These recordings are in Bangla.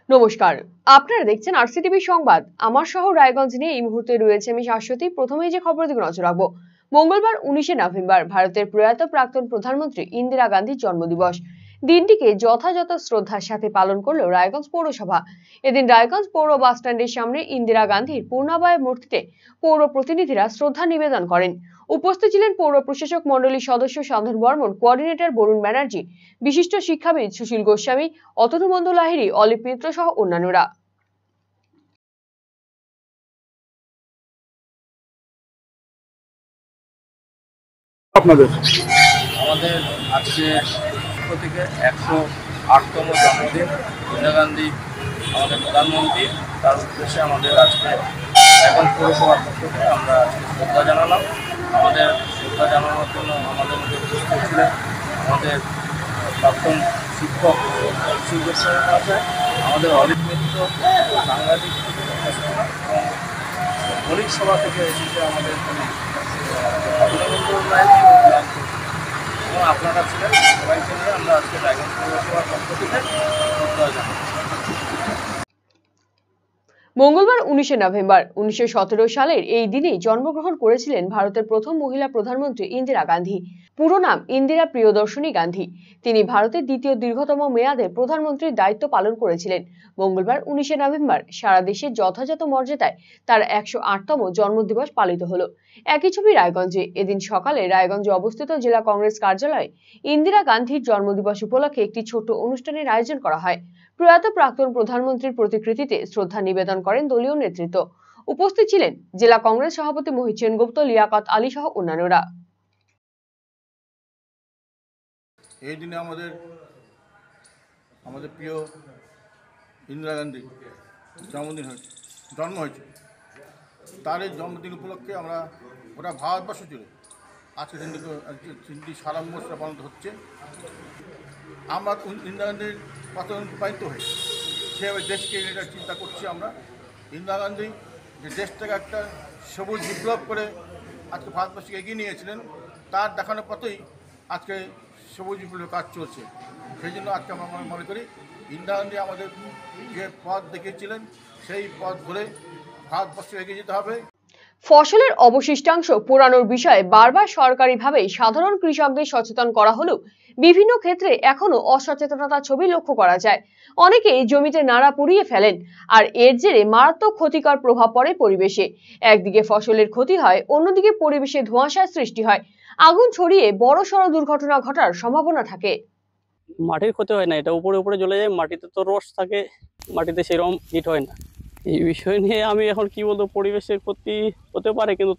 নমস্কার, আপনারা দেখছেন আরসিটিভি সংবাদ। আমার শহর রায়গঞ্জ নিয়ে এই মুহূর্তে রয়েছে আমি শাশ্বতী। প্রথমেই যে খবরের দিকে নজর রাখবো। মঙ্গলবার 19শে নভেম্বর ভারতের প্রয়াত প্রাক্তন প্রধানমন্ত্রী ইন্দিরা গান্ধীর জন্মদিবস। দিনটিকে যথাযথ শ্রদ্ধার সাথে পালন করল রায়গঞ্জ পৌরসভা। এদিন রায়গঞ্জ পৌর বাস স্ট্যান্ডের সামনে ইন্দিরা গান্ধীর পূর্ণাবয় মূর্তিতে পৌর প্রতিনিধিরা শ্রদ্ধা নিবেদন করেন। উপস্থিত ছিলেন পৌর প্রশাসক মণ্ডলীর সদস্য সাধন বর্মন, কোঅর্ডিনেটর বরুণ ব্যানার্জি, বিশিষ্ট শিক্ষাবিদ সুশীল গোস্বামী, অতনু বন্দ লাহিড়ী, অলিভ মিত্র সহ অন্যান্যরা। আমাদের আজকে থেকে 108তম জন্মদিন ইন্দিরা গান্ধী আমাদের প্রধানমন্ত্রী, তার উদ্দেশ্যে আমাদের আজকে রায়গঞ্জ পৌরসভার পক্ষ থেকে আমরা আজকে শ্রদ্ধা জানালাম। আমাদের শ্রদ্ধা জানানোর জন্য আমাদের মধ্যে উপস্থিত ছিলেন আমাদের প্রাক্তন শিক্ষক সুশীল গোস্বামী মহাশয়, আমাদের অলিভ মিত্র সাংবাদিক এবং মৌলিক সভা থেকে এসেছে আমাদের এবং আপনারা ছিলেন। সবাইকে নিয়ে আমরা আজকে রায়গঞ্জ পৌরসভার পক্ষ থেকে শ্রদ্ধা জানাই। মঙ্গলবার 19শে নভেম্বর 1917 সালের এই দিনে জন্মগ্রহণ করেছিলেন ভারতের প্রথম মহিলা প্রধানমন্ত্রী ইন্দিরা গান্ধী। পুরো নাম ইন্দিরা প্রিয়দর্শিনী গান্ধী। তিনি ভারতের দ্বিতীয় দীর্ঘতম মেয়াদে প্রধানমন্ত্রীর দায়িত্ব পালন করেছিলেন। মঙ্গলবার 19শে নভেম্বর সারা দেশে যথাযথ মর্যাদায় তার 108তম জন্মদিবস পালিত হলো। একই ছবি রায়গঞ্জে। এদিন সকালে রায়গঞ্জে অবস্থিত জেলা কংগ্রেস কার্যালয়ে ইন্দিরা গান্ধীর জন্মদিবস উপলক্ষে একটি ছোট অনুষ্ঠানের আয়োজন করা হয়। প্রয়াত প্রাক্তন প্রধানমন্ত্রীর প্রতিকৃতিতে শ্রদ্ধা নিবেদন করেন দলীয় নেতৃত্ব। উপস্থিত ছিলেন জেলা কংগ্রেস সভাপতি মোহিত সেনগুপ্ত, লিয়াকত আলী সহ অন্যান্যরা। এই দিনে আমাদের প্রিয় ইন্দিরা গান্ধী জন্ম হয়েছে। তার এই জন্মদিন উপলক্ষে আমরা গোটা ভারতবর্ষ জুড়ে আজকে দিনটি সারাম্বসরা পালন হচ্ছে। আমরা ইন্দিরা গান্ধীর কথা অনুপ্রাণিত হয়ে সেভাবে দেশকে এটা চিন্তা করছি। আমরা ইন্দিরা গান্ধী যে দেশটাকে একটা সবুজ বিপ্লব করে আজকে ভারতবর্ষকে এগিয়ে নিয়েছিলেন, তার দেখানোর পথেই আজকে সবুজ বিপ্লবের কাজ চলছে। সেই জন্য আজকে আমরা মনে করি ইন্দিরা গান্ধী আমাদের যে পথ দেখিয়েছিলেন সেই পথ ধরে ভারতবর্ষ এগিয়ে যেতে হবে। ফসলের অবশিষ্টাংশ পোড়ানোর বিষয়ে বারবার সরকারিভাবে সাধারণ কৃষকদের সচেতন করা হলেও বিভিন্ন ক্ষেত্রে এখনো অসচেতনতার ছবি লক্ষ্য করা যায়। অনেকেই জমিতে নাড়া পুড়িয়ে ফেলেন, আর এর জেরে মারাত্মক ক্ষতিকর প্রভাব পড়ে পরিবেশে। একদিকে ফসলের ক্ষতি হয়, অন্যদিকে পরিবেশে ধোঁয়াশার সৃষ্টি হয়। আগুন ছড়িয়ে বড়সড় দুর্ঘটনা ঘটার সম্ভাবনা থাকে। মাটির ক্ষতি হয় না, এটা উপরে উপরে জ্বলে যায়। মাটিতে তো রস থাকে, মাটিতে সেরকম হিট হয় না। এই বিষয় নিয়ে আমি এখন কি বলবো, পরিবেশের ক্ষতি হতে পারে, কিন্তু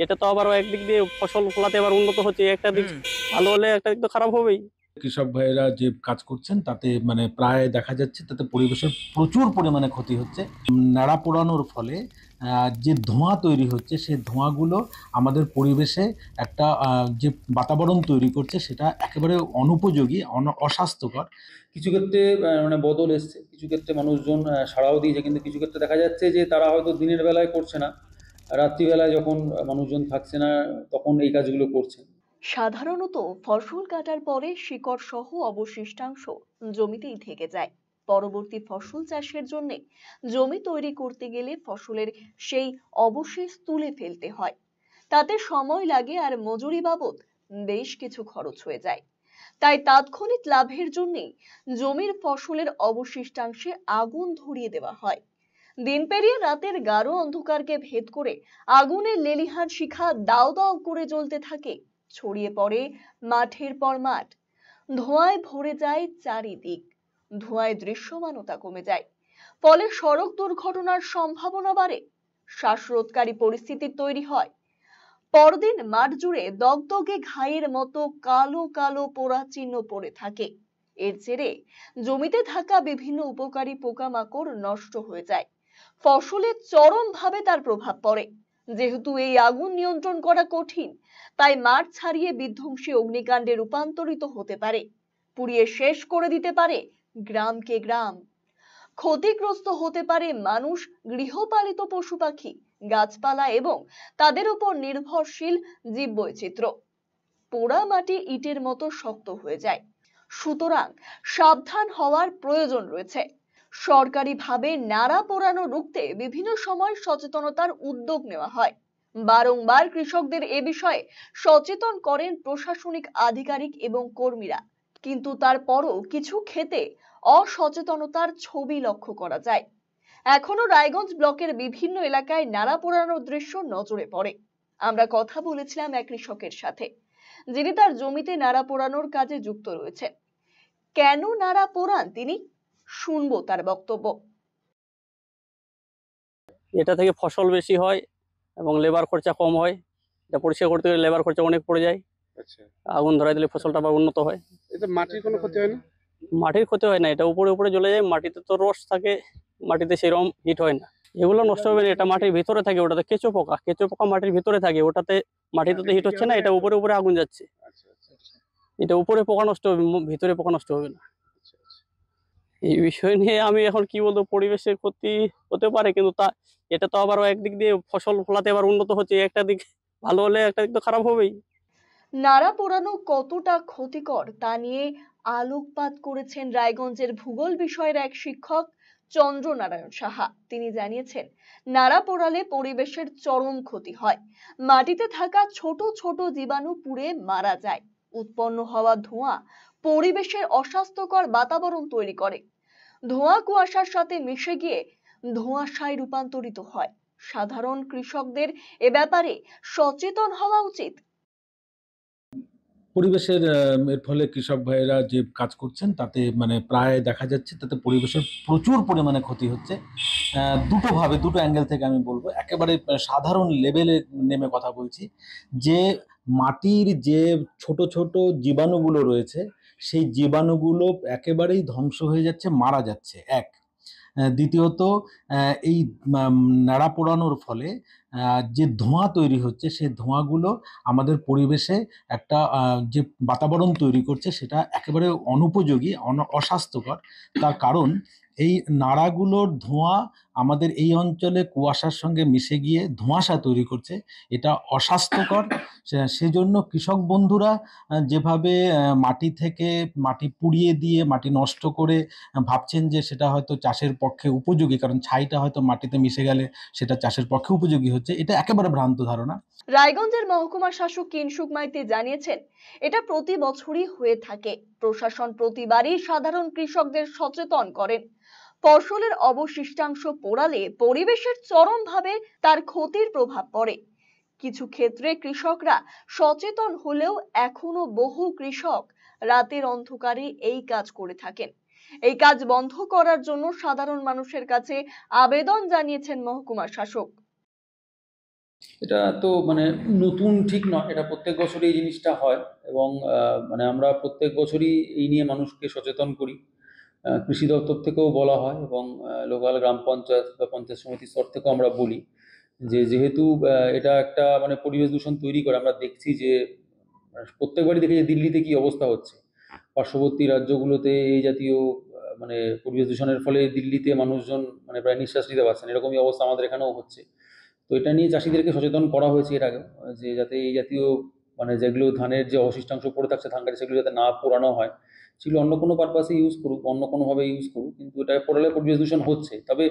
এটা তো আবার একদিক দিয়ে ফসল ফলাতে আবার উন্নত হচ্ছে। একটা দিক ভালো হলে একটা দিক তো খারাপ হবেই। কৃষক ভাইয়েরা যে কাজ করছেন তাতে প্রায় দেখা যাচ্ছে তাতে পরিবেশের প্রচুর পরিমাণে ক্ষতি হচ্ছে। নাড়া পোড়ানোর ফলে যে ধোঁয়া তৈরি হচ্ছে, সেই ধোঁয়াগুলো আমাদের পরিবেশে একটা যে বাতাবরণ তৈরি করছে সেটা একেবারে অনুপযোগী, অস্বাস্থ্যকর। কিছু ক্ষেত্রে বদল এসছে, কিছু ক্ষেত্রে মানুষজন সাড়াও দিয়েছে, কিন্তু কিছু ক্ষেত্রে দেখা যাচ্ছে যে তারা হয়তো দিনের বেলায় করছে না, রাত্রিবেলায় যখন মানুষজন থাকছে না তখন এই কাজগুলো করছে। সাধারণত ফসল কাটার পরে শিকড় সহ অবশিষ্টাংশ জমিতেই থেকে যায়। পরবর্তী ফসল চাষের জন্য জমি তৈরি করতে গেলে ফসলের সেই অবশেষ তুলে ফেলতে হয়। তাতে সময় লাগে আর মজুরি বাবদ বেশ কিছু খরচ হয়ে যায়। তাই তাৎক্ষণিক লাভের জন্য জমির ফসলের অবশিষ্টাংশে আগুন ধরিয়ে দেওয়া হয়। দিন পেরিয়ে রাতের গাঢ় অন্ধকারকে ভেদ করে আগুনের লেলিহান শিখা দাও দাও করে জ্বলতে থাকে। ছড়িয়ে পড়ে মাঠের পর মাঠ, ধোঁয়ায় ভরে যায় চারিদিক। ধোঁয়ায় দৃশ্যমানতা কমে যায়, ফলে সড়ক দুর্ঘটনার সম্ভাবনা বাড়ে। শ্বাসরোধকারী পরিস্থিতি তৈরি হয়। পরদিন মাঠ জুড়ে দগদগে ঘায়ের মতো কালো কালো পোড়া চিহ্ন পড়ে থাকে। এর জেরে জমিতে থাকা বিভিন্ন উপকারী পোকামাকড় নষ্ট হয়ে যায়। ফসলে চরমভাবে তার প্রভাব পড়ে। যেহেতু এই আগুন নিয়ন্ত্রণ করা কঠিন, তাই মাঠ ছাড়িয়ে বিধ্বংসী অগ্নিকাণ্ডে রূপান্তরিত হতে পারে। পুড়িয়ে শেষ করে দিতে পারে গ্রামকে গ্রাম। ক্ষতিগ্রস্ত হতে পারে মানুষ, গৃহপালিত পশু পাখি, গাছপালা এবং তাদের উপর নির্ভরশীল জীববৈচিত্র্য। পোড়া মাটি ইটের মতো শক্ত হয়ে যায়। সুতরাং সাবধান হওয়ার প্রয়োজন রয়েছে। সরকারিভাবে নাড়া পোড়ানো রুখতে বিভিন্ন সময় সচেতনতার উদ্যোগ নেওয়া হয়। বারংবার কৃষকদের এ বিষয়ে সচেতন করেন প্রশাসনিক আধিকারিক এবং কর্মীরা, কিন্তু তারপরও কিছু ক্ষেত্রে অসচেতনতার ছবি লক্ষ্য করা যায়। এখনো রায়গঞ্জ ব্লকের বিভিন্ন এলাকায় নাড়া পোড়ানোর দৃশ্য নজরে পড়ে। আমরা কথা বলেছিলাম এক কৃষকের সাথে, যিনি তার জমিতে নাড়া পোড়ানোর কাজে যুক্ত রয়েছে। কেন নাড়া পোড়ান তিনি, শুনবো তার বক্তব্য। এটা থেকে ফসল বেশি হয় এবং লেবার খরচা কম হয়। এটা পরিষ্কার করতে গেলে লেবার খরচা অনেক পড়ে যায়। আচ্ছা, আগুন ধরাই দিলে ফসলটা আবার উন্নত হয়। এটা মাটির কোনো ক্ষতি হয় না? মাটির ক্ষতি হয় না, এটা উপরে উপরে জ্বলে যায়। মাটিতে তো রস থাকে, মাটিতে সেরকম হিট হয় না। এগুলো নষ্ট হবে না, এটা মাটির ভিতরে থাকে। ওটাতে কেঁচো পোকা মাটির ভিতরে থাকে, ওটাতে মাটিতে তো হিট হচ্ছে না, এটা উপরে উপরে আগুন যাচ্ছে। আচ্ছা আচ্ছা আচ্ছা এটা উপরে পোকা নষ্ট হবে, ভিতরে পোকা নষ্ট হবে না। আচ্ছা আচ্ছা। এই বিষয় নিয়ে আমি এখন কি বলবো, পরিবেশের ক্ষতি হতে পারে, কিন্তু এটা তো আবার একদিক দিয়ে ফসল ফলাতে আবার উন্নত হচ্ছে। একটা দিক ভালো হলে একটা দিক তো খারাপ হবেই। নাড়া পোড়ানো কতটা ক্ষতিকর তা নিয়ে আলোকপাত করেছেন রায়গঞ্জের ভূগোল বিষয়ের এক শিক্ষক চন্দ্রনারায়ণ সাহা। তিনি জানিয়েছেন, নাড়া পোড়ালে পরিবেশের চরম ক্ষতি হয়। মাটিতে থাকা ছোট ছোট জীবাণু পুড়ে মারা যায়। উৎপন্ন হওয়া ধোঁয়া পরিবেশের অস্বাস্থ্যকর বাতাবরণ তৈরি করে। ধোঁয়া কুয়াশার সাথে মিশে গিয়ে ধোঁয়াশায় রূপান্তরিত হয়। সাধারণ কৃষকদের এ ব্যাপারে সচেতন হওয়া উচিত। পরিবেশের এর ফলে কৃষক ভাইয়েরা যে কাজ করছেন তাতে মানে প্রায় দেখা যাচ্ছে তাতে পরিবেশের প্রচুর পরিমাণে ক্ষতি হচ্ছে। দুটো অ্যাঙ্গেল থেকে আমি বলবো। একেবারে সাধারণ লেভেলে নেমে কথা বলছি, যে মাটির যে ছোট ছোট জীবাণুগুলো রয়েছে সেই জীবাণুগুলো একেবারেই ধ্বংস হয়ে যাচ্ছে, মারা যাচ্ছে। দ্বিতীয়ত, এই নাড়া পোড়ানোর ফলে যে ধোঁয়া তৈরি হচ্ছে সেই ধোঁয়াগুলো আমাদের পরিবেশে একটা যে বাতাবরণ তৈরি করছে সেটা একেবারে অনুপযোগী, অস্বাস্থ্যকর। তার কারণ এই নাড়াগুলোর ধোঁয়া আমাদের এই অঞ্চলে কুয়াশার সঙ্গে মিশে গিয়ে ধোঁয়াশা তৈরি করছে, এটা অস্বাস্থ্যকর। সেজন্য কৃষক বন্ধুরা যেভাবে মাটি পুড়িয়ে দিয়ে মাটি নষ্ট করে ভাবছেন যে সেটা হয়তো চাষের পক্ষে উপযোগী, কারণ ছাইটা হয়তো মাটিতে মিশে গেলে সেটা চাষের পক্ষে উপযোগী হচ্ছে, এটা একেবারে ভ্রান্ত ধারণা। রায়গঞ্জের মহকুমা শাসক কিনসুক মাইতি জানিয়েছেন, এটা প্রতি বছরই হয়ে থাকে। প্রশাসন প্রতিবারই সাধারণ কৃষকদের সচেতন করেন। ফসলের অবশিষ্টাংশ পোড়ালে পরিবেশের চরমভাবে তার ক্ষতির প্রভাব পড়ে। কিছু ক্ষেত্রে কৃষকরা সচেতন হলেও এখনো বহু কৃষক রাতের অন্ধকারে এই কাজ করে থাকেন। এই কাজ বন্ধ করার জন্য সাধারণ মানুষের কাছে আবেদন জানিয়েছেন মহকুমা শাসক। এটা তো মানে নতুন ঠিক নয়, এটা প্রত্যেক বছরই এই জিনিসটা হয় এবং মানে আমরা প্রত্যেক বছরই এই নিয়ে মানুষকে সচেতন করি। কৃষি দপ্তর থেকেও বলা হয় এবং লোকাল গ্রাম পঞ্চায়েত বা পঞ্চায়েত সমিতির স্তর থেকেও আমরা বলি যে যেহেতু এটা একটা মানে পরিবেশ দূষণ তৈরি করে। আমরা দেখছি যে প্রত্যেকবারই দেখি যে দিল্লিতে কি অবস্থা হচ্ছে, পার্শ্ববর্তী রাজ্যগুলোতে এই জাতীয় মানে পরিবেশ দূষণের ফলে দিল্লিতে মানুষজন মানে প্রায় নিঃশ্বাস নিতে পারছেন, এরকমই অবস্থা আমাদের এখানেও হচ্ছে। তো এটা নিয়ে চাষিদেরকে সচেতন করা হয়েছে এর আগেও, যে যাতে এই জাতীয় মানে যেগুলো ধানের যে অবশিষ্টাংশ পড়ে থাকছে ধান গাছে, সেগুলো যাতে না পোড়ানো হয়, সেগুলো অন্য কোনো পারপাসে ইউজ করুক, অন্য কোনোভাবে ইউজ করুক, কিন্তু এটা পোড়ালে পরিবেশ দূষণ হচ্ছে। তবে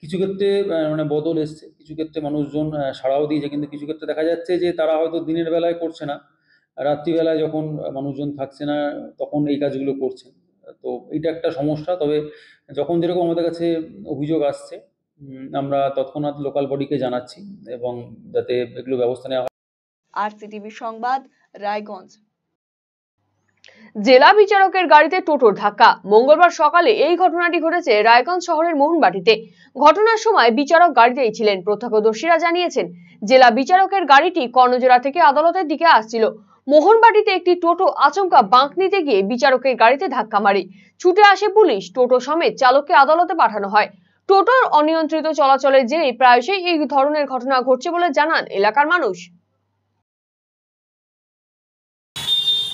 কিছু ক্ষেত্রে মানে বদল এসছে, কিছু ক্ষেত্রে মানুষজন সাড়াও দিয়েছে, কিন্তু কিছু ক্ষেত্রে দেখা যাচ্ছে যে তারা হয়তো দিনের বেলায় করছে না, রাত্রিবেলায় যখন মানুষজন থাকছে না তখন এই কাজগুলো করছে। তো এটা একটা সমস্যা। তবে যখন যেরকম আমাদের কাছে অভিযোগ আসছে আমরা তৎক্ষণাৎ লোকাল বডিকে জানাচ্ছি এবং যাতে এগুলো ব্যবস্থা নেওয়া হয়। আরসিটিভি সংবাদ, রায়গঞ্জ। জেলা বিচারকের গাড়িতে টোটোর ধাক্কা। মঙ্গলবার সকালে এই ঘটনাটি ঘটেছে রায়গঞ্জ শহরের মোহনবাটিতে। ঘটনার সময় বিচারক গাড়িতেই ছিলেন। প্রত্যক্ষদর্শীরা জানিয়েছেন, জেলা বিচারকের গাড়িটি কর্ণজোড়া থেকে আদালতের দিকে আসছিল। মোহনবাটিতে একটি টোটো আচমকা বাঁক নিতে গিয়ে বিচারকের গাড়িতে ধাক্কা মারে। ছুটে আসে পুলিশ, টোটো সমেত চালককে আদালতে পাঠানো হয়। টোটোর অনিয়ন্ত্রিত চলাচলের জেরে প্রায়শই এই ধরনের ঘটনা ঘটছে বলে জানান এলাকার মানুষ।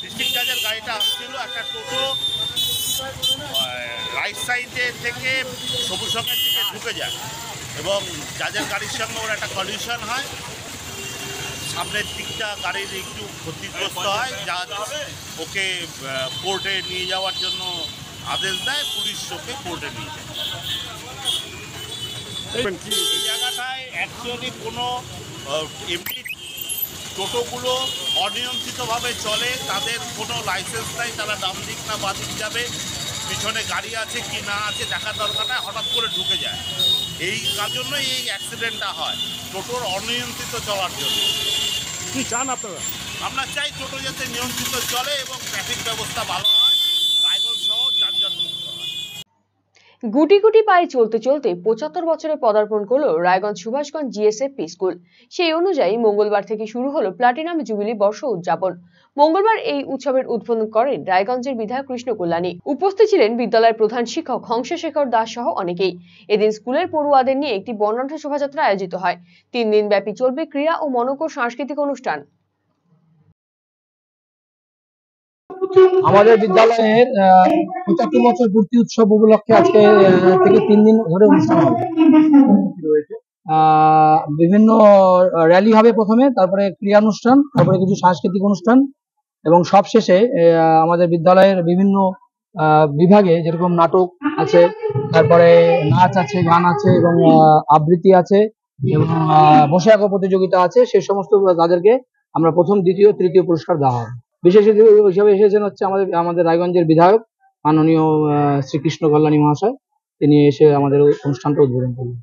ডিস্ট্রিক্ট জাজের গাড়িটা আসছিল, একটা টোটো রাইট সাইডে থেকে সবুজ রঙের দিকে ঢুকে যায় এবং জাজের গাড়ির সঙ্গে ওর একটা কলিশন হয়। সামনের দিকটা গাড়ির একটু ক্ষতিগ্রস্ত হয়, জাজ ওকে কোর্টে নিয়ে যাওয়ার জন্য আদেশ দেয়, পুলিশ ওকে কোর্টে নিয়ে যায়। এই জায়গাটায় অ্যাকচুয়ালি কোনো এমনি টোটোগুলো অনিয়ন্ত্রিতভাবে চলে, তাদের কোনো লাইসেন্স নাই, তারা ডান দিক না বাঁ দিক যাবে, পিছনে গাড়ি আছে কি না আছে দেখার দরকার নাই, হঠাৎ করে ঢুকে যায়। এই কার জন্যই এই অ্যাক্সিডেন্টটা হয়, টোটোর অনিয়ন্ত্রিত চলার জন্য। কি চান আপনারা? আমরা চাই টোটো যাতে নিয়ন্ত্রিত চলে এবং ট্রাফিক ব্যবস্থা ভালো হয়, রায়গঞ্জ সহ যানজট মুক্ত হয়। গুটি গুটি পায়ে চলতে চলতে ৭৫ বছরে পদার্পণ করলো রায়গঞ্জ সুভাষগঞ্জ জিএসএফপি স্কুল। সেই অনুযায়ী মঙ্গলবার থেকে শুরু হলো প্লাটিনাম জুবিলি বর্ষ উদযাপন। মঙ্গলবার এই উৎসবের উদ্বোধন করেন রায়গঞ্জের বিধায়ক কৃষ্ণ কল্যাণী। উপস্থিত ছিলেন বিদ্যালয়ের প্রধান শিক্ষক হংসশেখর দাস সহ অনেকেই। এদিন স্কুলের পড়ুয়াদের নিয়ে একটি বর্ণাঢ্য শোভাযাত্রা আয়োজিত হয়। ৩ দিন ব্যাপী চলবে ক্রীড়া ও মনোজ্ঞ সাংস্কৃতিক অনুষ্ঠান। আমাদের বিদ্যালয়ের ৭৫ বছর পূর্তি উৎসব উপলক্ষে আজকে থেকে 3 দিন ধরে অনুষ্ঠান হবে। বিভিন্ন র্যালি হবে প্রথমে, তারপরে ক্রীড়া অনুষ্ঠান, তারপরে কিছু সাংস্কৃতিক অনুষ্ঠান এবং সবশেষে আমাদের বিদ্যালয়ের বিভিন্ন বিভাগে যেরকম নাটক আছে, তারপরে নাচ আছে, গান আছে এবং আবৃত্তি আছে এবং বসে আঁকা প্রতিযোগিতা আছে। সেই সমস্ত তাদেরকে আমরা প্রথম, দ্বিতীয়, তৃতীয় পুরস্কার দেওয়া হবে। বিশেষ অতিথি হিসেবে এসেছেন হচ্ছে আমাদের রায়গঞ্জের বিধায়ক মাননীয় শ্রীকৃষ্ণ কল্যাণী মহাশয়। তিনি এসে আমাদের অনুষ্ঠানটা উদ্বোধন করলেন।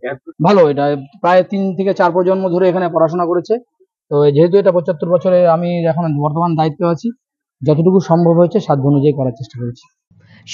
ভালো, এটা প্রায় 3 থেকে 4 প্রজন্ম ধরে এখানে পড়াশোনা করেছে। তো যেহেতু এটা ৭৫ বছরে আমি এখন বর্তমান দায়িত্বে আছি, যতটুকু সম্ভব হয়েছে সাধ্য অনুযায়ী করার চেষ্টা করেছি।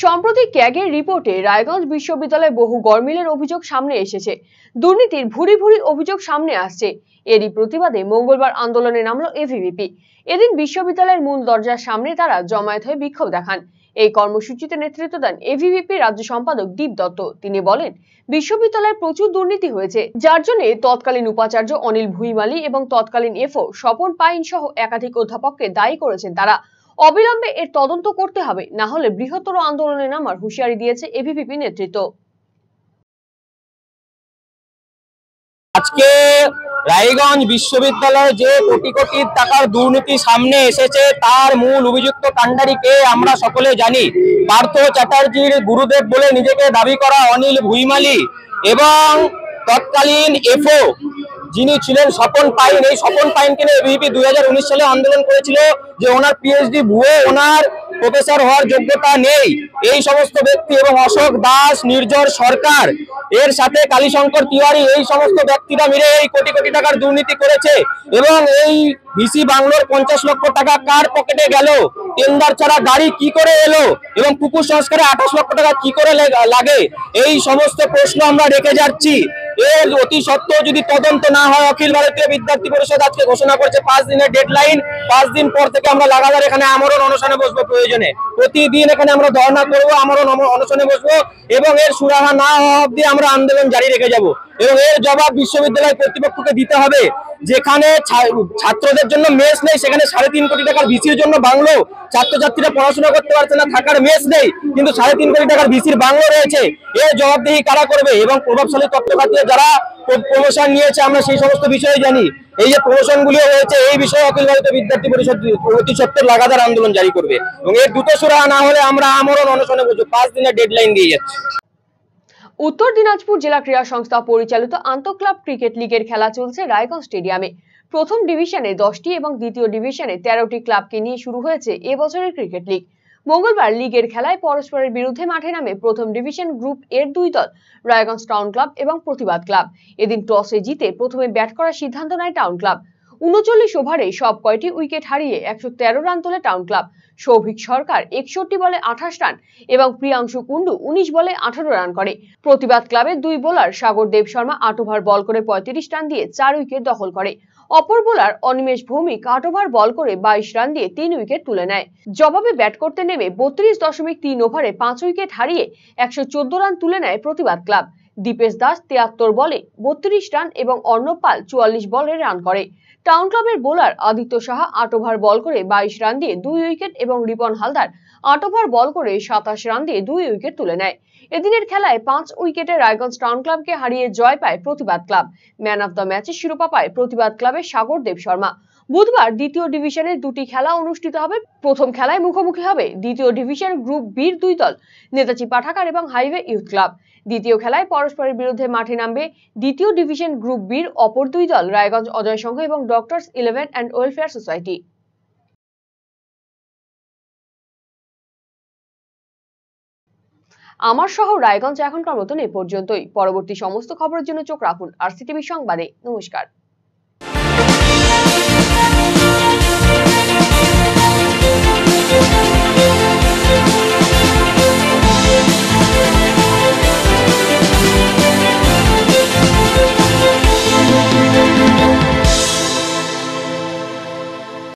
সম্প্রতি ক্যাগের রিপোর্টে রায়গঞ্জ বিশ্ববিদ্যালয়ে বহু গরমিলের অভিযোগ সামনে এসেছে। দুর্নীতির ভুরি ভুরি অভিযোগ সামনে আসছে। এরই প্রতিবাদে মঙ্গলবার আন্দোলনে নামলো এভিভিপি। এদিন বিশ্ববিদ্যালয়ের মূল দরজার সামনে তারা জমায়েত হয়ে বিক্ষোভ দেখান। এই কর্মসূচিতে নেতৃত্ব দেন এভিভিপি রাজ্য সম্পাদক দীপ দত্ত। তিনি বলেন, বিশ্ববিদ্যালয়ে প্রচুর দুর্নীতি হয়েছে, যার জন্য তৎকালীন উপাচার্য অনিল ভুইমালি এবং তৎকালীন এফও স্বপন পাইন সহ একাধিক অধ্যাপককে দায়ী করেছেন তারা। অবিলম্বে এর তদন্ত করতে হবে, না হলে বৃহত্তর আন্দোলনে নামার হুঁশিয়ারি দিয়েছে এভিভিপি নেতৃত্ব। আজকে রায়গঞ্জ বিশ্ববিদ্যালয়ে যে কোটি কোটি টাকার দুর্নীতি সামনে এসেছে, তার মূল অভিযুক্ত কাণ্ডারিকে আমরা সকলে জানি। পার্থ চ্যাটার্জির গুরুদেব বলে নিজেকে দাবি করা অনিল ভুইমালি এবং তৎকালীন এফও যিনি ছিলেন স্বপন পাইন। এই স্বপন পাইনকে নিয়ে এভিভিপি 2019 সালে আন্দোলন করেছিল যে ওনার পিএইচডি ভুয়ো, ওনার প্রফেসর হওয়ার যোগ্যতা নেই। এই সমস্ত ব্যক্তি এবং অশোক দাস, নির্ঝর সরকার, এর সাথে কালীশঙ্কর তিওয়ারি, এই সমস্ত ব্যক্তিরা মিলে এই কোটি কোটি টাকার দুর্নীতি করেছে। এবং এই ভিসি বাংলোর 50 লক্ষ টাকা কার পকেটে গেল, টেন্ডার ছাড়া গাড়ি কি করে এলো এবং পুকুর সংস্কারে 28 লক্ষ টাকা কি করে লাগে, এই সমস্ত প্রশ্ন আমরা রেখে যাচ্ছি। এর অতি সত্ত্বেও যদি তদন্ত না হয়, অখিল ভারতীয় বিদ্যার্থী পরিষদ আজকে ঘোষণা করেছে 5 দিনের ডেডলাইন। 5 দিন পর থেকে আমরা লাগাতার এখানে আমরণ অনশনে বসবো। প্রয়োজনে প্রতিদিন এখানে আমরা ধর্ণা করবো, আমরণ অনশনে বসবো এবং এর সুরাহা না হওয়া অবধি আমরা আন্দোলন জারি রেখে যাব। এবং এর জবাব বিশ্ববিদ্যালয় কর্তৃপক্ষকে দিতে হবে। যেখানে ছাত্রদের জন্য মেস নেই, সেখানে 3.5 কোটি টাকার ভিসির জন্য বাংলো, ছাত্রছাত্রীরা পড়াশোনা করতে পারছে না, থাকার মেস নেই, কিন্তু 3.5 কোটি টাকার ভিসির বাংলো রয়েছে। এর জবাবদিহি কারা করবে? এবং প্রভাবশালী তথ্য খাতিয়ে যারা প্রমোশন নিয়েছে, আমরা সেই সমস্ত বিষয়ে জানি। এই যে প্রমোশন গুলো হয়েছে, এই বিষয়ে অখিল ভারতীয় বিদ্যার্থী পরিষদ অতি সত্ত্বর লাগাতার আন্দোলন জারি করবে এবং এর দ্রুত সুরাহা না হলে আমরা আমরণ অনশনে বসবো। 5 দিনের ডেডলাইন দিয়ে যাচ্ছে। উত্তর দিনাজপুর জেলা ক্রীড়া সংস্থা পরিচালিত আন্তঃক্লাব ক্রিকেট লিগের খেলা চলছে রায়গঞ্জ স্টেডিয়ামে। প্রথম ডিভিশনে 10টি এবং দ্বিতীয় ডিভিশনে 13টি ক্লাবকে নিয়ে শুরু হয়েছে এবছরের ক্রিকেট লিগ। মঙ্গলবার লিগের খেলায় পরস্পরের বিরুদ্ধে মাঠে নামে প্রথম ডিভিশন গ্রুপ এর 2 দল, রায়গঞ্জ টাউন ক্লাব এবং প্রতিবাদ ক্লাব। এদিন টসে জিতে প্রথমে ব্যাট করার সিদ্ধান্ত নেয় টাউন ক্লাব। 39 ওভারে সব কয়টি উইকেট হারিয়ে 113 রান তোলে টাউন ক্লাব। সৌভিক সরকার 61 বলে 28 রান এবং প্রিয়াংশু কুন্ডু 19 বলে 18 রান করে। প্রতিবাদ ক্লাবের 2 বোলার সাগর দেব শর্মা 8 ওভার বল করে 35 রান দিয়ে 4 উইকেট দখল করে। অপর বোলার অনিমেষ ভৌমিক 8 ওভার বল করে 22 রান দিয়ে 3 উইকেট তুলে নেয়। জবাবে ব্যাট করতে নেমে 32.3 ওভারে 5 উইকেট হারিয়ে 114 রান তুলে নেয় প্রতিবাদ ক্লাব। দীপেশ দাস 73 বলে 32 রান এবং অর্ণব পাল 44 বলে রান করে। টাউন ক্লাবের বোলার আদিত্য সাহা 8 ওভার বল করে 22 রান দিয়ে 2 উইকেট এবং রিপন হালদার 8 ওভার বল করে 27 রান দিয়ে 2 উইকেট তুলে নেয়। এদিনের খেলায় 5 উইকেটে রায়গঞ্জ টাউন ক্লাবকে হারিয়ে জয় পায় প্রতিবাদ ক্লাব। ম্যান অফ দ্য ম্যাচের শিরোপা পায় প্রতিবাদ ক্লাবের সাগর দেব শর্মা। বুধবার দ্বিতীয় ডিভিশনের দুটি খেলা অনুষ্ঠিত হবে। প্রথম খেলায় মুখোমুখি হবে দ্বিতীয় ডিভিশন গ্রুপ বির দুই দল, নেতাজি পাঠাগার এবং হাইওয়ে ইউথ ক্লাব। দ্বিতীয় খেলায় পরস্পরের বিরুদ্ধে মাঠে নামবে দ্বিতীয় ডিভিশন গ্রুপ বির অপর দুই দল, রায়গঞ্জ অজয় সংঘ এবং ডক্টরস 11 অ্যান্ড ওয়েলফেয়ার সোসাইটি। আমার শহর রায়গঞ্জ এখনকার মতন এ পর্যন্তই। পরবর্তী সমস্ত খবরের জন্য চোখ রাখুন RCTV সংবাদে। নমস্কার।